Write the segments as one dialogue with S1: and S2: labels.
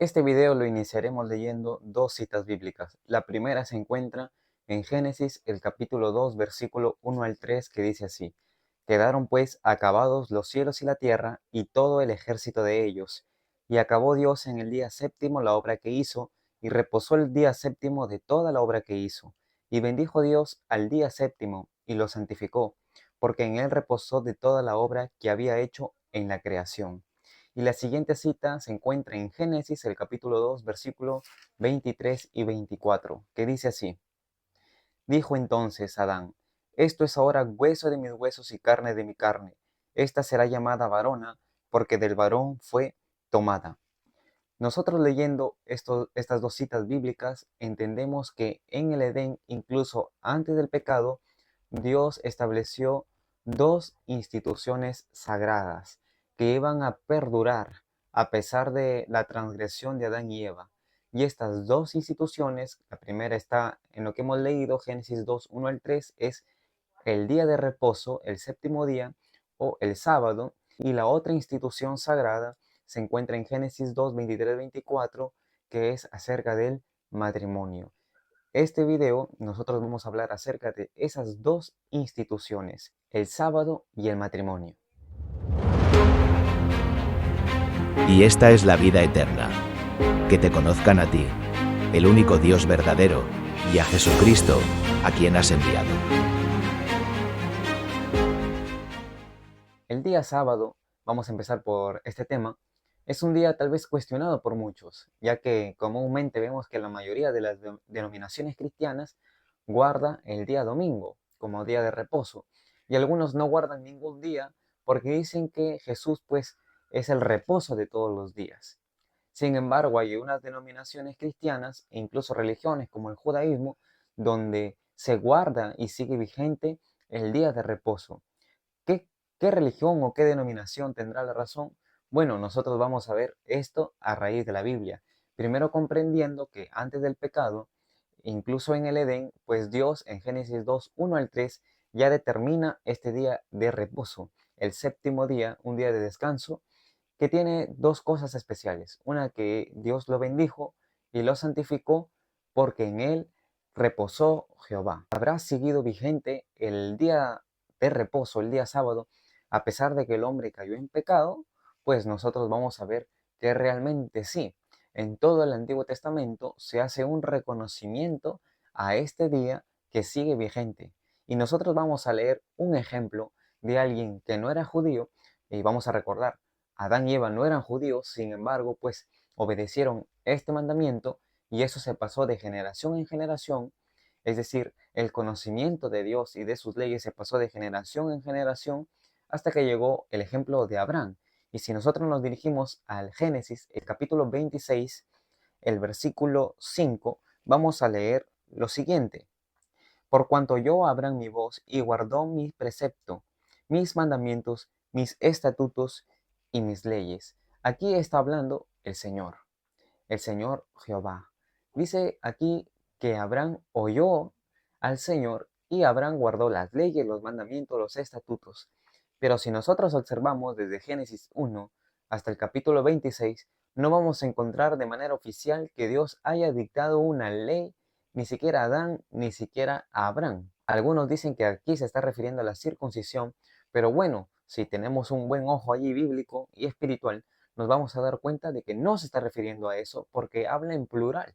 S1: Este video lo iniciaremos leyendo dos citas bíblicas. La primera se encuentra en Génesis, el capítulo 2, versículo 1 al 3, que dice así: Quedaron pues acabados los cielos y la tierra, y todo el ejército de ellos. Y acabó Dios en el día séptimo la obra que hizo, y reposó el día séptimo de toda la obra que hizo. Y bendijo Dios al día séptimo, y lo santificó, porque en él reposó de toda la obra que había hecho en la creación. Y la siguiente cita se encuentra en Génesis, el capítulo 2, versículos 23 y 24, que dice así: Dijo entonces Adán: Esto es ahora hueso de mis huesos y carne de mi carne. Esta será llamada varona, porque del varón fue tomada. Nosotros leyendo estas dos citas bíblicas entendemos que en el Edén, incluso antes del pecado, Dios estableció dos instituciones sagradas que iban a perdurar a pesar de la transgresión de Adán y Eva. Y estas dos instituciones, la primera está en lo que hemos leído, Génesis 2, 1 al 3, es el día de reposo, el séptimo día, o el sábado, y la otra institución sagrada se encuentra en Génesis 2, 23, 24, que es acerca del matrimonio. Este video nosotros vamos a hablar acerca de esas dos instituciones, el sábado y el matrimonio.
S2: Y esta es la vida eterna, que te conozcan a ti, el único Dios verdadero, y a Jesucristo, a quien has enviado.
S1: El día sábado, vamos a empezar por este tema, es un día tal vez cuestionado por muchos, ya que comúnmente vemos que la mayoría de las denominaciones cristianas guarda el día domingo como día de reposo, y algunos no guardan ningún día porque dicen que Jesús pues es el reposo de todos los días. Sin embargo, hay unas denominaciones cristianas e incluso religiones como el judaísmo donde se guarda y sigue vigente el día de reposo. ¿Qué, qué religión o qué denominación tendrá la razón? Bueno, nosotros vamos a ver esto a raíz de la Biblia. Primero comprendiendo que antes del pecado, incluso en el Edén, pues Dios en Génesis 2, 1 al 3, ya determina este día de reposo, el séptimo día, un día de descanso, que tiene dos cosas especiales. Una, que Dios lo bendijo y lo santificó porque en él reposó Jehová. Habrá seguido vigente el día de reposo, el día sábado, a pesar de que el hombre cayó en pecado. Pues nosotros vamos a ver que realmente sí. En todo el Antiguo Testamento se hace un reconocimiento a este día que sigue vigente. Y nosotros vamos a leer un ejemplo de alguien que no era judío, y vamos a recordar: Adán y Eva no eran judíos, sin embargo, pues obedecieron este mandamiento y eso se pasó de generación en generación. Es decir, el conocimiento de Dios y de sus leyes se pasó de generación en generación hasta que llegó el ejemplo de Abraham. Y si nosotros nos dirigimos al Génesis, el capítulo 26, el versículo 5, vamos a leer lo siguiente: Por cuanto oyó Abraham mi voz y guardó mi precepto, mis mandamientos, mis estatutos y mis leyes. Aquí está hablando el Señor Jehová. Dice aquí que Abraham oyó al Señor y Abraham guardó las leyes, los mandamientos, los estatutos. Pero si nosotros observamos desde Génesis 1 hasta el capítulo 26, no vamos a encontrar de manera oficial que Dios haya dictado una ley, ni siquiera a Adán, ni siquiera a Abraham. Algunos dicen que aquí se está refiriendo a la circuncisión, pero bueno, si tenemos un buen ojo allí bíblico y espiritual, nos vamos a dar cuenta de que no se está refiriendo a eso porque habla en plural: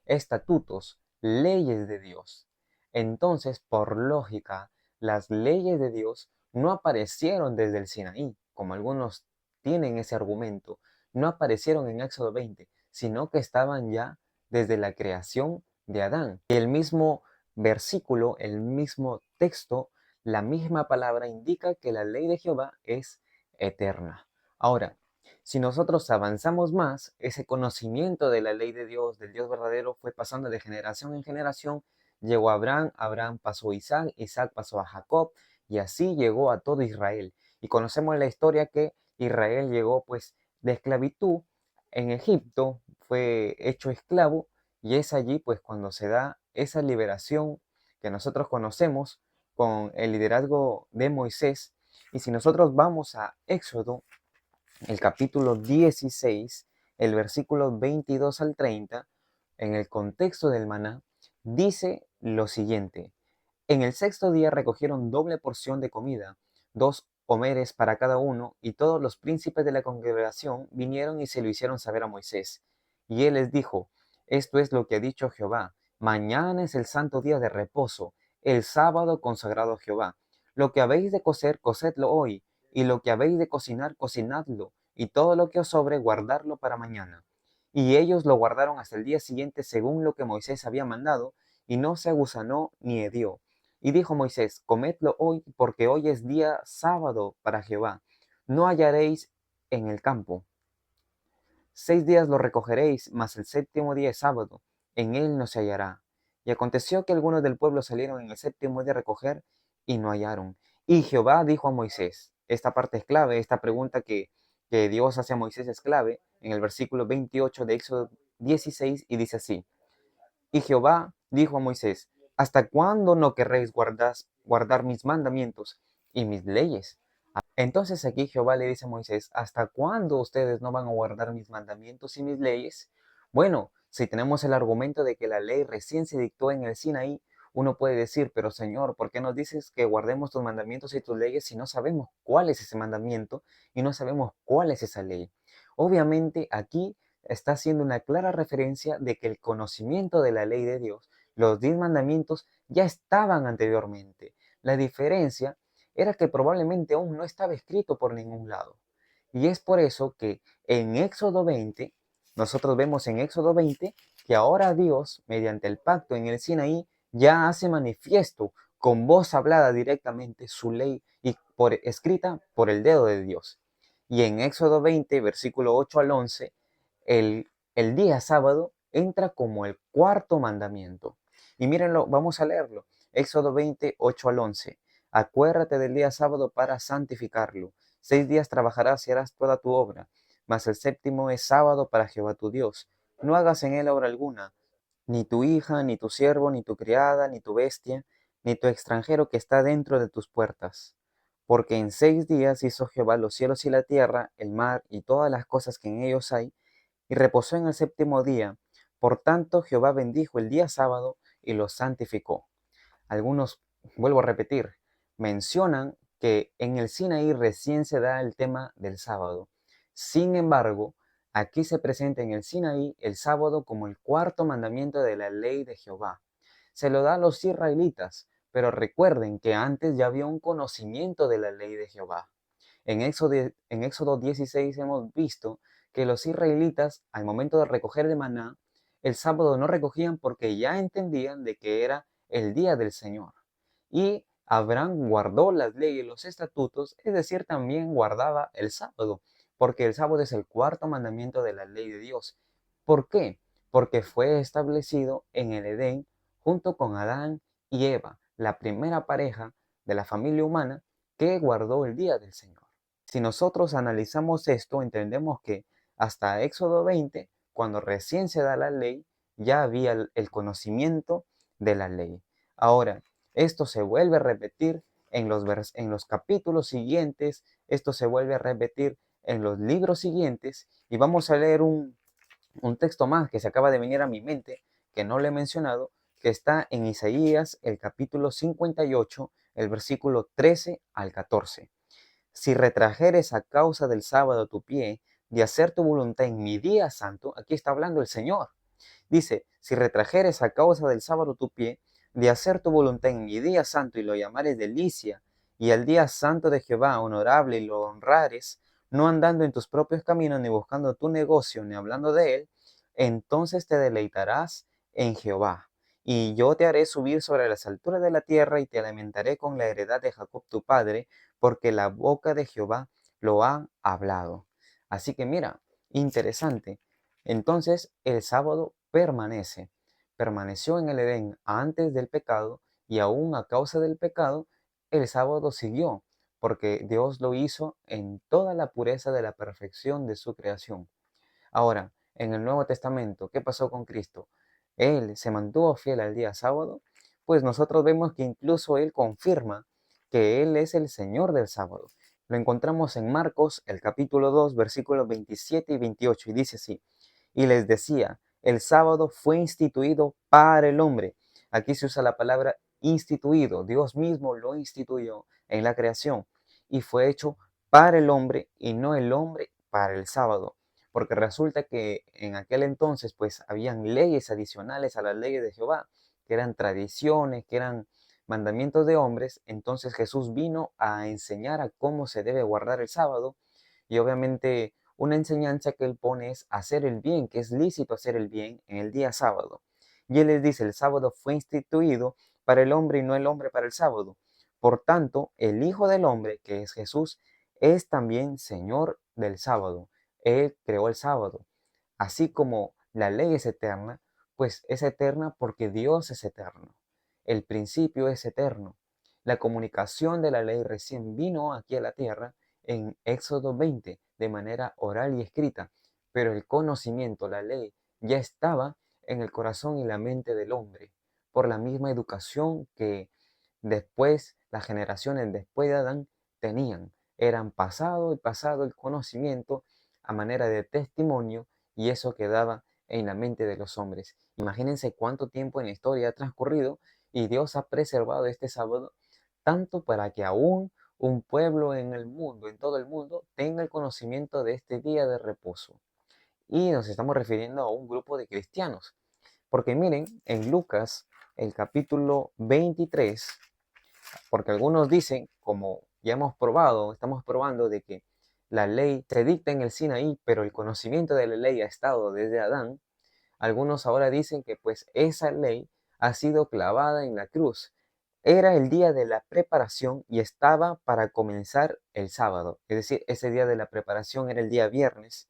S1: estatutos, leyes de Dios. Entonces, por lógica, las leyes de Dios no aparecieron desde el Sinaí, como algunos tienen ese argumento, no aparecieron en Éxodo 20, sino que estaban ya desde la creación de Adán. Y el mismo versículo, el mismo texto, la misma palabra indica que la ley de Jehová es eterna. Ahora, si nosotros avanzamos más, ese conocimiento de la ley de Dios, del Dios verdadero, fue pasando de generación en generación. Llegó a Abraham, Abraham pasó a Isaac, Isaac pasó a Jacob, y así llegó a todo Israel. Y conocemos la historia que Israel llegó pues de esclavitud en Egipto, fue hecho esclavo, y es allí pues cuando se da esa liberación que nosotros conocemos con el liderazgo de Moisés. Y si nosotros vamos a Éxodo, el capítulo 16, el versículo 22 al 30, en el contexto del maná, dice lo siguiente: en el sexto día recogieron doble porción de comida, 2 homeres para cada uno, y todos los príncipes de la congregación vinieron y se lo hicieron saber a Moisés. Y él les dijo: esto es lo que ha dicho Jehová: mañana es el santo día de reposo, el sábado consagrado a Jehová. Lo que habéis de cocer, cocedlo hoy, y lo que habéis de cocinar, cocinadlo, y todo lo que os sobre, guardadlo para mañana. Y ellos lo guardaron hasta el día siguiente según lo que Moisés había mandado, y no se agusanó ni hedió. Y dijo Moisés: comedlo hoy, porque hoy es día sábado para Jehová. No hallaréis en el campo. 6 días lo recogeréis, mas el séptimo día es sábado, en él no se hallará. Y aconteció que algunos del pueblo salieron en el séptimo día a recoger, y no hallaron. Y Jehová dijo a Moisés: esta parte es clave, esta pregunta que Dios hace a Moisés es clave, en el versículo 28 de Éxodo 16, y dice así: y Jehová dijo a Moisés: ¿hasta cuándo no querréis guardar mis mandamientos y mis leyes? Entonces aquí Jehová le dice a Moisés: ¿hasta cuándo ustedes no van a guardar mis mandamientos y mis leyes? Bueno, si tenemos el argumento de que la ley recién se dictó en el Sinaí, uno puede decir: pero Señor, ¿por qué nos dices que guardemos tus mandamientos y tus leyes si no sabemos cuál es ese mandamiento y no sabemos cuál es esa ley? Obviamente aquí está haciendo una clara referencia de que el conocimiento de la ley de Dios, los 10 mandamientos, ya estaban anteriormente. La diferencia era que probablemente aún no estaba escrito por ningún lado. Y es por eso que en Éxodo 20, nosotros vemos en Éxodo 20 que ahora Dios, mediante el pacto en el Sinaí, ya hace manifiesto con voz hablada directamente su ley y escrita por el dedo de Dios. Y en Éxodo 20, versículo 8 al 11, el día sábado entra como el cuarto mandamiento. Y mírenlo, vamos a leerlo. Éxodo 20, 8 al 11. Acuérdate del día sábado para santificarlo. 6 días trabajarás y harás toda tu obra, mas el séptimo es sábado para Jehová tu Dios. No hagas en él obra alguna, ni tu hija, ni tu siervo, ni tu criada, ni tu bestia, ni tu extranjero que está dentro de tus puertas. Porque en 6 días hizo Jehová los cielos y la tierra, el mar y todas las cosas que en ellos hay, y reposó en el séptimo día. Por tanto, Jehová bendijo el día sábado y lo santificó. Algunos, vuelvo a repetir, mencionan que en el Sinaí recién se da el tema del sábado. Sin embargo, aquí se presenta en el Sinaí el sábado como el cuarto mandamiento de la ley de Jehová. Se lo da a los israelitas, pero recuerden que antes ya había un conocimiento de la ley de Jehová. En Éxodo 16 hemos visto que los israelitas, al momento de recoger el maná, el sábado no recogían porque ya entendían de que era el día del Señor. Y Abraham guardó las leyes y los estatutos, es decir, también guardaba el sábado, porque el sábado es el cuarto mandamiento de la ley de Dios. ¿Por qué? Porque fue establecido en el Edén junto con Adán y Eva, la primera pareja de la familia humana que guardó el día del Señor. Si nosotros analizamos esto, entendemos que hasta Éxodo 20, cuando recién se da la ley, ya había el conocimiento de la ley. Ahora, esto se vuelve a repetir en los capítulos siguientes, esto se vuelve a repetir en los libros siguientes, y vamos a leer un texto más que se acaba de venir a mi mente, que no le he mencionado, que está en Isaías, el capítulo 58, el versículo 13 al 14. Si retrajeres a causa del sábado tu pie, de hacer tu voluntad en mi día santo, aquí está hablando el Señor. Dice: si retrajeres a causa del sábado tu pie, de hacer tu voluntad en mi día santo, y lo llamares delicia, y al día santo de Jehová honorable, y lo honrares, no andando en tus propios caminos, ni buscando tu negocio, ni hablando de él, entonces te deleitarás en Jehová. Y yo te haré subir sobre las alturas de la tierra, y te alimentaré con la heredad de Jacob tu padre, porque la boca de Jehová lo ha hablado. Así que mira, interesante. Entonces el sábado permaneció en el Edén antes del pecado, y aún a causa del pecado, el sábado siguió, porque Dios lo hizo en toda la pureza de la perfección de su creación. Ahora, en el Nuevo Testamento, ¿qué pasó con Cristo? Él se mantuvo fiel al día sábado, pues nosotros vemos que incluso Él confirma que Él es el Señor del sábado. Lo encontramos en Marcos, el capítulo 2, versículos 27 y 28, y dice así: y les decía, el sábado fue instituido para el hombre. Aquí se usa la palabra instituido. Dios mismo lo instituyó en la creación y fue hecho para el hombre y no el hombre para el sábado. Porque resulta que en aquel entonces pues habían leyes adicionales a las leyes de Jehová, que eran tradiciones, que eran mandamientos de hombres. Entonces Jesús vino a enseñar a cómo se debe guardar el sábado, y obviamente una enseñanza que él pone es hacer el bien, que es lícito hacer el bien en el día sábado. Y él les dice, el sábado fue instituido para el hombre y no el hombre para el sábado. Por tanto, el Hijo del Hombre, que es Jesús, es también Señor del sábado. Él creó el sábado. Así como la ley es eterna, pues es eterna porque Dios es eterno. El principio es eterno. La comunicación de la ley recién vino aquí a la tierra en Éxodo 20 de manera oral y escrita, pero el conocimiento, la ley, ya estaba en el corazón y la mente del hombre por la misma educación que después las generaciones después de Adán tenían. Eran pasado y pasado el conocimiento a manera de testimonio, y eso quedaba en la mente de los hombres. Imagínense cuánto tiempo en la historia ha transcurrido y Dios ha preservado este sábado tanto para que aún un pueblo en el mundo, en todo el mundo, tenga el conocimiento de este día de reposo. Y nos estamos refiriendo a un grupo de cristianos. Porque miren, en Lucas, el capítulo 23, porque algunos dicen, como ya hemos probado, estamos probando de que la ley se dicta en el Sinaí, pero el conocimiento de la ley ha estado desde Adán. Algunos ahora dicen que pues esa ley ha sido clavada en la cruz. Era el día de la preparación y estaba para comenzar el sábado. Es decir, ese día de la preparación era el día viernes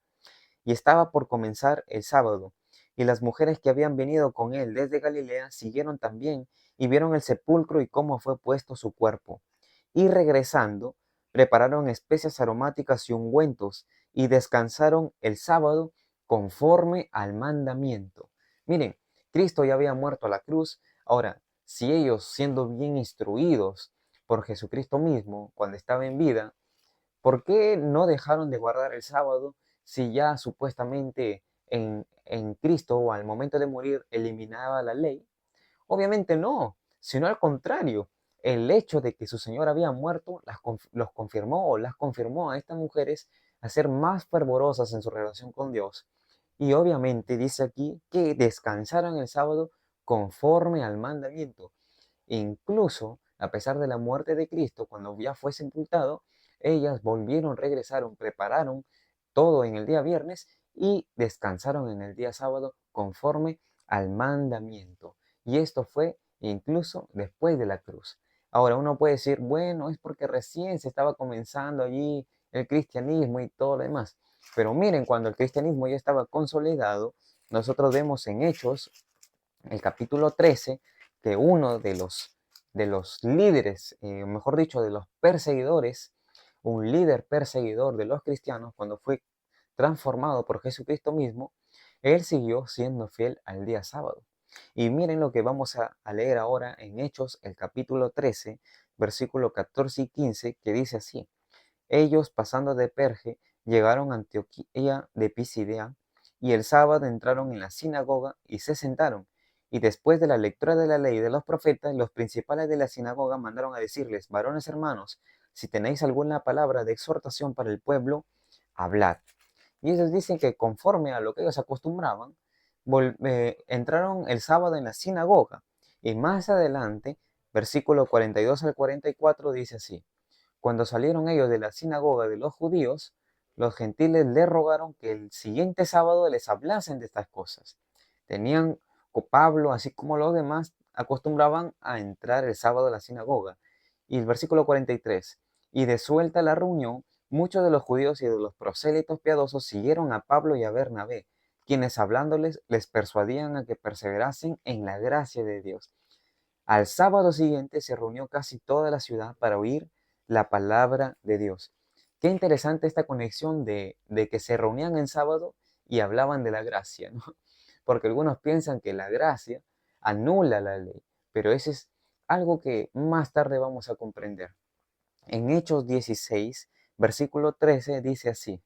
S1: y estaba por comenzar el sábado. Y las mujeres que habían venido con él desde Galilea siguieron también y vieron el sepulcro y cómo fue puesto su cuerpo. Y regresando, prepararon especias aromáticas y ungüentos y descansaron el sábado conforme al mandamiento. Miren, Cristo ya había muerto a la cruz. Ahora, si ellos, siendo bien instruidos por Jesucristo mismo cuando estaba en vida, ¿por qué no dejaron de guardar el sábado si ya supuestamente en Cristo o al momento de morir eliminaba la ley? Obviamente no, sino al contrario. El hecho de que su Señor había muerto los confirmó o las confirmó a estas mujeres a ser más fervorosas en su relación con Dios. Y obviamente dice aquí que descansaron el sábado conforme al mandamiento. Incluso, a pesar de la muerte de Cristo, cuando ya fue sepultado, ellas volvieron, regresaron, prepararon todo en el día viernes y descansaron en el día sábado conforme al mandamiento. Y esto fue incluso después de la cruz. Ahora uno puede decir, bueno, es porque recién se estaba comenzando allí el cristianismo y todo lo demás. Pero miren, cuando el cristianismo ya estaba consolidado, nosotros vemos en Hechos, el capítulo 13, que uno de los líderes, mejor dicho, de los perseguidores, un líder perseguidor de los cristianos, cuando fue transformado por Jesucristo mismo, él siguió siendo fiel al día sábado. Y miren lo que vamos a leer ahora en Hechos, el capítulo 13, versículo 14 y 15, que dice así: ellos, pasando de Perge, llegaron a Antioquía de Pisidea, y el sábado entraron en la sinagoga y se sentaron. Y después de la lectura de la ley y de los profetas, los principales de la sinagoga mandaron a decirles: varones hermanos, si tenéis alguna palabra de exhortación para el pueblo, hablad. Y ellos dicen que conforme a lo que ellos acostumbraban, entraron el sábado en la sinagoga. Y más adelante, versículo 42 al 44 dice así: cuando salieron ellos de la sinagoga de los judíos, los gentiles le rogaron que el siguiente sábado les hablasen de estas cosas. Tenían Pablo, así como los demás, acostumbraban a entrar el sábado a la sinagoga. Y el versículo 43, y de suelta la reunión, muchos de los judíos y de los prosélitos piadosos siguieron a Pablo y a Bernabé, quienes hablándoles les persuadían a que perseverasen en la gracia de Dios. Al sábado siguiente se reunió casi toda la ciudad para oír la palabra de Dios. Qué interesante esta conexión de que se reunían en sábado y hablaban de la gracia, ¿no? Porque algunos piensan que la gracia anula la ley, pero eso es algo que más tarde vamos a comprender. En Hechos 16, versículo 13 dice así: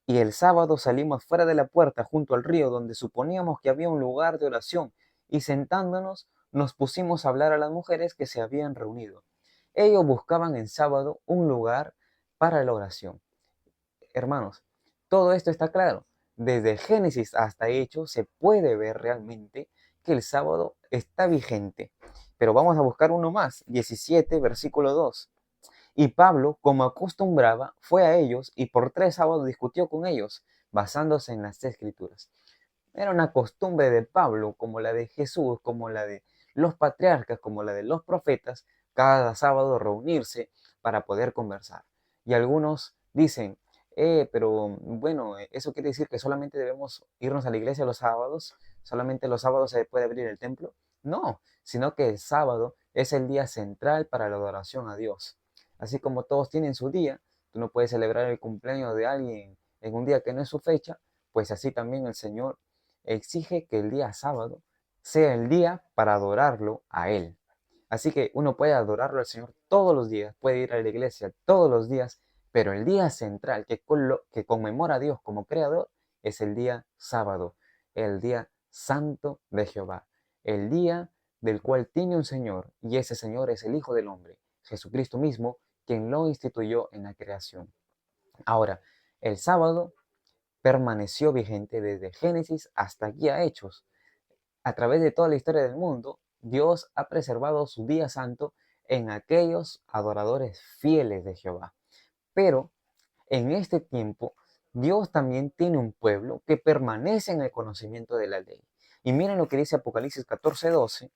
S1: y el sábado salimos fuera de la puerta junto al río donde suponíamos que había un lugar de oración, y sentándonos nos pusimos a hablar a las mujeres que se habían reunido. Ellos buscaban en sábado un lugar para la oración. Hermanos, todo esto está claro. Desde Génesis hasta Hechos se puede ver realmente que el sábado está vigente. Pero vamos a buscar uno más, 17, versículo 2. Y Pablo, como acostumbraba, fue a ellos y por 3 sábados discutió con ellos, basándose en las Escrituras. Era una costumbre de Pablo, como la de Jesús, como la de los patriarcas, como la de los profetas, cada sábado reunirse para poder conversar. Y algunos dicen, pero bueno, eso quiere decir que solamente debemos irnos a la iglesia los sábados, solamente los sábados se puede abrir el templo. No, sino que el sábado es el día central para la adoración a Dios. Así como todos tienen su día, tú no puedes celebrar el cumpleaños de alguien en un día que no es su fecha, pues así también el Señor exige que el día sábado sea el día para adorarlo a Él. Así que uno puede adorarlo al Señor todos los días, puede ir a la iglesia todos los días, pero el día central que conmemora a Dios como creador es el día sábado, el día santo de Jehová, el día del cual tiene un Señor, y ese Señor es el Hijo del Hombre, Jesucristo mismo, quien lo instituyó en la creación. Ahora, el sábado permaneció vigente desde Génesis hasta aquí a Hechos. A través de toda la historia del mundo, Dios ha preservado su día santo en aquellos adoradores fieles de Jehová. Pero en este tiempo, Dios también tiene un pueblo que permanece en el conocimiento de la ley. Y miren lo que dice Apocalipsis 14:12,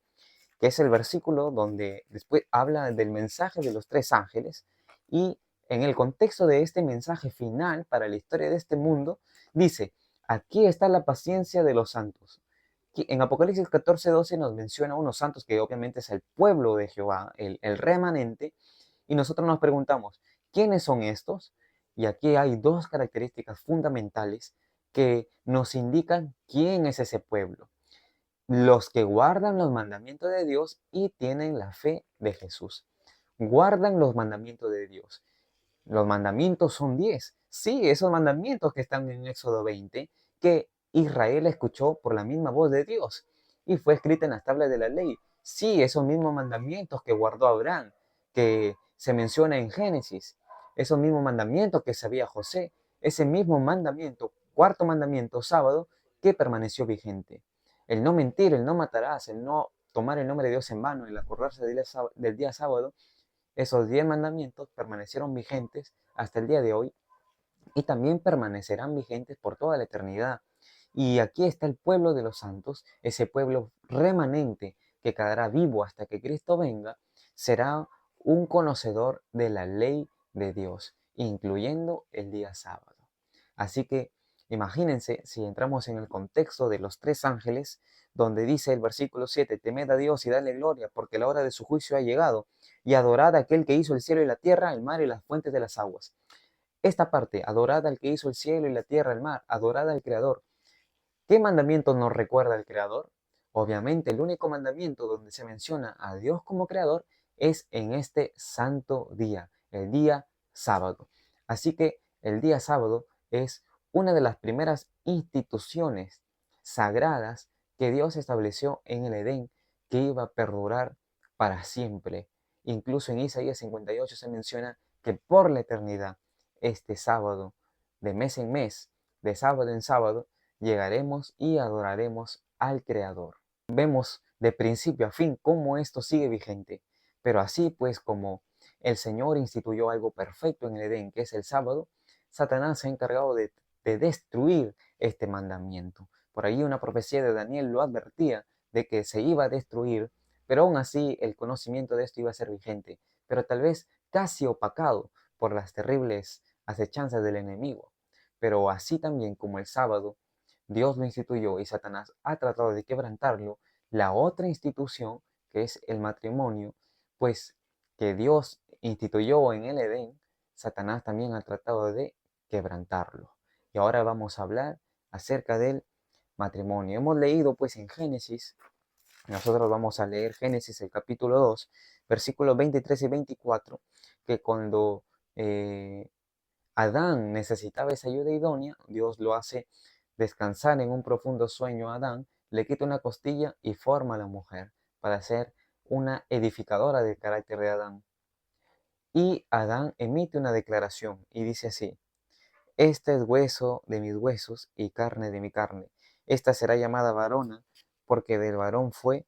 S1: que es el versículo donde después habla del mensaje de los 3 ángeles, y en el contexto de este mensaje final para la historia de este mundo, dice, aquí está la paciencia de los santos. En Apocalipsis 14:12 nos menciona unos santos que obviamente es el pueblo de Jehová, el remanente, y nosotros nos preguntamos, ¿quiénes son estos? Y aquí hay 2 características fundamentales que nos indican quién es ese pueblo: los que guardan los mandamientos de Dios y tienen la fe de Jesús. Guardan los mandamientos de Dios. Los mandamientos son 10. Sí, esos mandamientos que están en Éxodo 20, que Israel escuchó por la misma voz de Dios y fue escrita en las tablas de la ley. Sí, esos mismos mandamientos que guardó Abraham, que se menciona en Génesis, esos mismos mandamientos que sabía José, ese mismo mandamiento, cuarto mandamiento, sábado, que permaneció vigente. El no mentir, el no matarás, el no tomar el nombre de Dios en vano, el acordarse del día sábado, esos 10 mandamientos permanecieron vigentes hasta el día de hoy y también permanecerán vigentes por toda la eternidad. Y aquí está el pueblo de los santos, ese pueblo remanente que quedará vivo hasta que Cristo venga, será un conocedor de la ley de Dios, incluyendo el día sábado. Así que imagínense si entramos en el contexto de los 3 ángeles, donde dice el versículo 7, temed a Dios y dale gloria, porque la hora de su juicio ha llegado, y adorad a aquel que hizo el cielo y la tierra, el mar y las fuentes de las aguas. Esta parte, adorad al que hizo el cielo y la tierra, el mar, adorad al Creador. ¿Qué mandamiento nos recuerda el Creador? Obviamente, el único mandamiento donde se menciona a Dios como Creador es en este santo día, el día sábado. Así que el día sábado es una de las primeras instituciones sagradas que Dios estableció en el Edén, que iba a perdurar para siempre. Incluso en Isaías 58 se menciona que por la eternidad, este sábado, de mes en mes, de sábado en sábado, llegaremos y adoraremos al Creador. Vemos de principio a fin cómo esto sigue vigente, pero así pues como el Señor instituyó algo perfecto en el Edén, que es el sábado, Satanás se ha encargado de destruir este mandamiento. Por ahí una profecía de Daniel lo advertía de que se iba a destruir, pero aún así el conocimiento de esto iba a ser vigente, pero tal vez casi opacado por las terribles acechanzas del enemigo. Pero así también como el sábado Dios lo instituyó y Satanás ha tratado de quebrantarlo, la otra institución, que es el matrimonio, pues que Dios instituyó en el Edén, Satanás también ha tratado de quebrantarlo. Y ahora vamos a hablar acerca del matrimonio. Hemos leído pues en Génesis, nosotros vamos a leer Génesis el capítulo 2, versículos 23 y 24, que cuando eh, Adán necesitaba esa ayuda idónea, Dios lo hace descansar en un profundo sueño a Adán, le quita una costilla y forma a la mujer para ser una edificadora del carácter de Adán. Y Adán emite una declaración y dice así: este es hueso de mis huesos y carne de mi carne. Esta será llamada varona porque del varón fue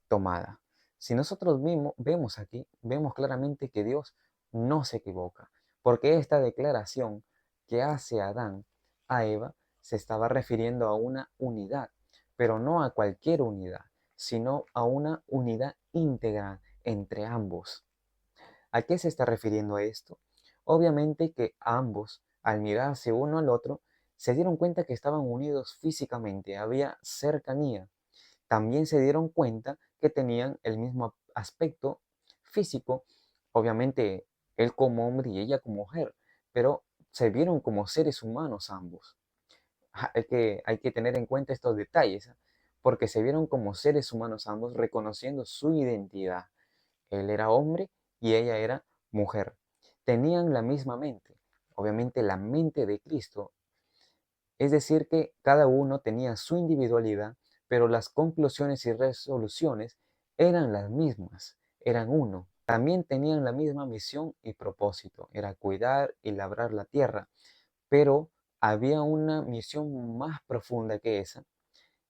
S1: tomada. Si nosotros mismos vemos aquí, vemos claramente que Dios no se equivoca, porque esta declaración que hace Adán a Eva se estaba refiriendo a una unidad, pero no a cualquier unidad, sino a una unidad íntegra entre ambos. ¿A qué se está refiriendo esto? Obviamente que ambos, al mirarse uno al otro, se dieron cuenta que estaban unidos físicamente, había cercanía. También se dieron cuenta que tenían el mismo aspecto físico, obviamente él como hombre y ella como mujer, pero se vieron como seres humanos ambos. Hay que tener en cuenta estos detalles, ¿eh? Porque se vieron como seres humanos ambos reconociendo su identidad. Él era hombre y ella era mujer. Tenían la misma mente, obviamente la mente de Cristo. Es decir, que cada uno tenía su individualidad, pero las conclusiones y resoluciones eran las mismas, eran uno. También tenían la misma misión y propósito, era cuidar y labrar la tierra, pero había una misión más profunda que esa,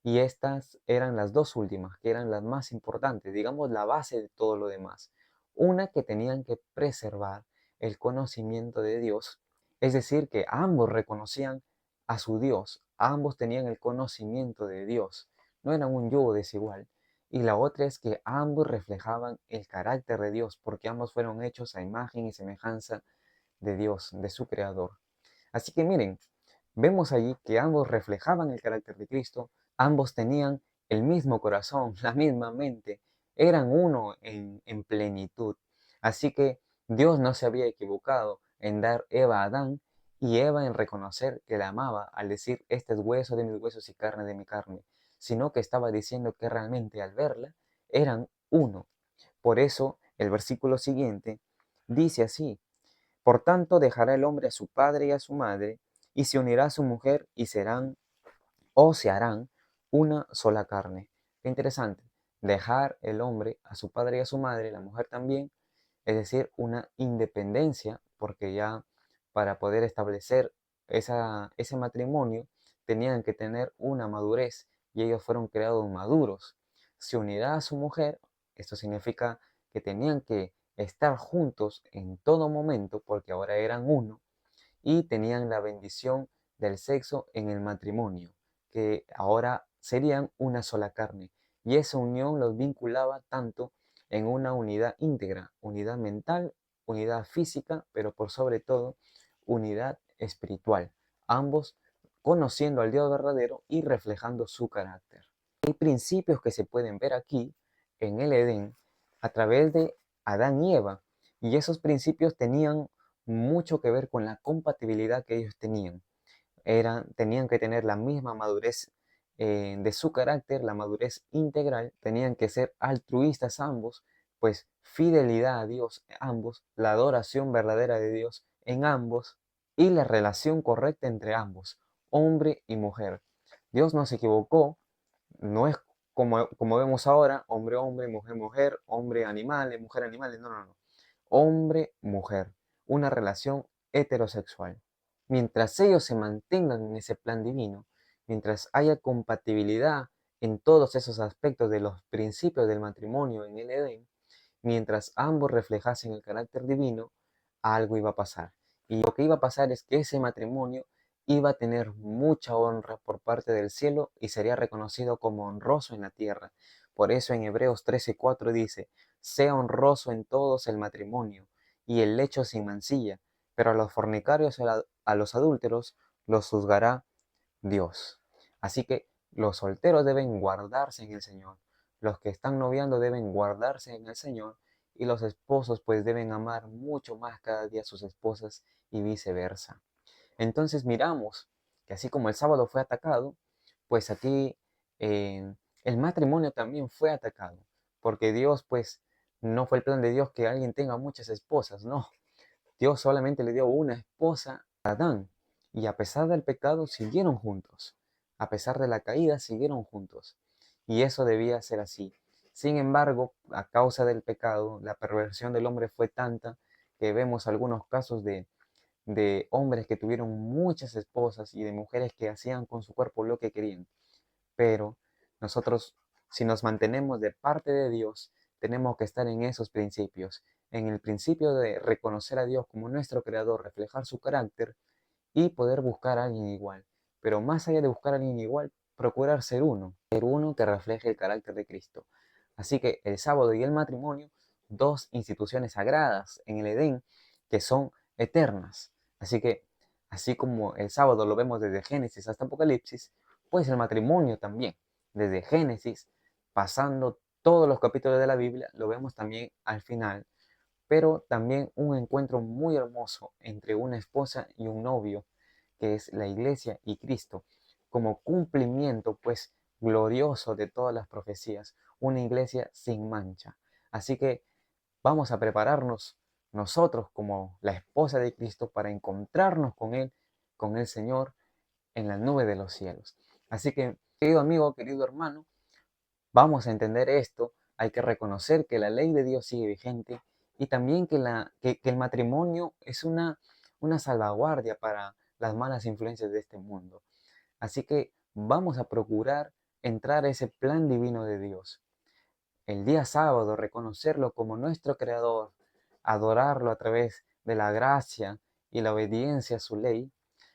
S1: y estas eran las dos últimas, que eran las más importantes, digamos la base de todo lo demás. Una, que tenían que preservar el conocimiento de Dios, es decir, que ambos reconocían a su Dios, ambos tenían el conocimiento de Dios, no eran un yugo desigual. Y la otra es que ambos reflejaban el carácter de Dios, porque ambos fueron hechos a imagen y semejanza de Dios, de su Creador. Así que miren, vemos allí que ambos reflejaban el carácter de Cristo, ambos tenían el mismo corazón, la misma mente, eran uno en plenitud. Así que Dios no se había equivocado en dar Eva a Adán y Eva en reconocer que la amaba al decir: este es hueso de mis huesos y carne de mi carne, sino que estaba diciendo que realmente al verla eran uno. Por eso el versículo siguiente dice así: por tanto, dejará el hombre a su padre y a su madre, y se unirá a su mujer, y serán o se harán una sola carne. Qué interesante. Dejar el hombre a su padre y a su madre, la mujer también, es decir, una independencia, porque ya para poder establecer ese matrimonio tenían que tener una madurez y ellos fueron creados maduros. Se unirá a su mujer, esto significa que tenían que estar juntos en todo momento porque ahora eran uno y tenían la bendición del sexo en el matrimonio, que ahora serían una sola carne. Y esa unión los vinculaba tanto en una unidad íntegra, unidad mental, unidad física, pero por sobre todo unidad espiritual, ambos conociendo al Dios verdadero y reflejando su carácter. Hay principios que se pueden ver aquí en el Edén a través de Adán y Eva, y esos principios tenían mucho que ver con la compatibilidad que ellos tenían. Tenían que tener la misma madurez de su carácter, la madurez integral, tenían que ser altruistas ambos, pues fidelidad a Dios ambos, la adoración verdadera de Dios en ambos y la relación correcta entre ambos, hombre y mujer. Dios no se equivocó, no es como vemos ahora, hombre, hombre, mujer, mujer, hombre, animales, mujer, animales, no, no, no. Hombre, mujer, una relación heterosexual. Mientras ellos se mantengan en ese plan divino, mientras haya compatibilidad en todos esos aspectos de los principios del matrimonio en el Edén, mientras ambos reflejasen el carácter divino, algo iba a pasar. Y lo que iba a pasar es que ese matrimonio iba a tener mucha honra por parte del cielo y sería reconocido como honroso en la tierra. Por eso en Hebreos 13:4 dice: sea honroso en todos el matrimonio y el lecho sin mancilla, pero a los fornicarios y a los adúlteros los juzgará Dios. Así que los solteros deben guardarse en el Señor, los que están noviando deben guardarse en el Señor, y los esposos pues deben amar mucho más cada día a sus esposas y viceversa. Entonces miramos que así como el sábado fue atacado, pues aquí el matrimonio también fue atacado, porque Dios pues no fue el plan de Dios que alguien tenga muchas esposas, no. Dios solamente le dio una esposa a Adán, y a pesar del pecado siguieron juntos. A pesar de la caída siguieron juntos. Y eso debía ser así. Sin embargo, a causa del pecado, la perversión del hombre fue tanta que vemos algunos casos de hombres que tuvieron muchas esposas y de mujeres que hacían con su cuerpo lo que querían. Pero nosotros, si nos mantenemos de parte de Dios, tenemos que estar en esos principios, en el principio de reconocer a Dios como nuestro creador, reflejar su carácter y poder buscar a alguien igual. Pero más allá de buscar a alguien igual, procurar ser uno que refleje el carácter de Cristo. Así que el sábado y el matrimonio, dos instituciones sagradas en el Edén que son eternas. Así que, así como el sábado lo vemos desde Génesis hasta Apocalipsis, pues el matrimonio también, desde Génesis, pasando todos los capítulos de la Biblia, lo vemos también al final, pero también un encuentro muy hermoso entre una esposa y un novio, que es la iglesia y Cristo, como cumplimiento pues glorioso de todas las profecías, una iglesia sin mancha. Así que vamos a prepararnos nosotros como la esposa de Cristo para encontrarnos con el Señor en la nube de los cielos. Así que, querido amigo, querido hermano, vamos a entender esto. Hay que reconocer que la ley de Dios sigue vigente y también que el matrimonio es una salvaguardia para las malas influencias de este mundo. Así que vamos a procurar entrar a ese plan divino de Dios. El día sábado, reconocerlo como nuestro creador, adorarlo a través de la gracia y la obediencia a su ley,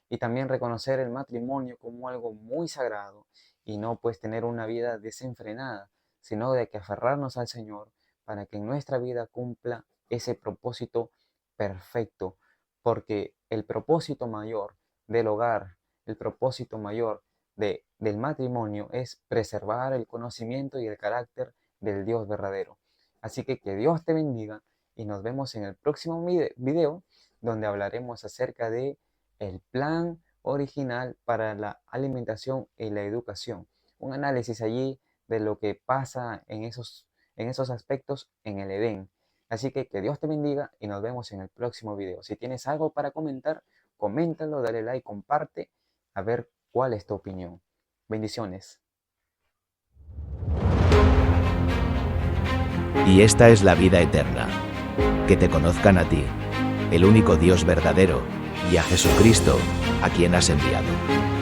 S1: y también reconocer el matrimonio como algo muy sagrado y no pues tener una vida desenfrenada, sino de que aferrarnos al Señor para que en nuestra vida cumpla ese propósito perfecto, porque el propósito mayor del hogar, el propósito mayor del matrimonio es preservar el conocimiento y el carácter del Dios verdadero. Así que Dios te bendiga y nos vemos en el próximo video donde hablaremos acerca de el plan original para la alimentación y la educación. Un análisis allí de lo que pasa en esos aspectos en el Edén. Así que Dios te bendiga y nos vemos en el próximo video. Si tienes algo para comentar, coméntalo, dale like, comparte, a ver cuál es tu opinión. Bendiciones.
S2: Y esta es la vida eterna, que te conozcan a ti, el único Dios verdadero, y a Jesucristo, a quien has enviado.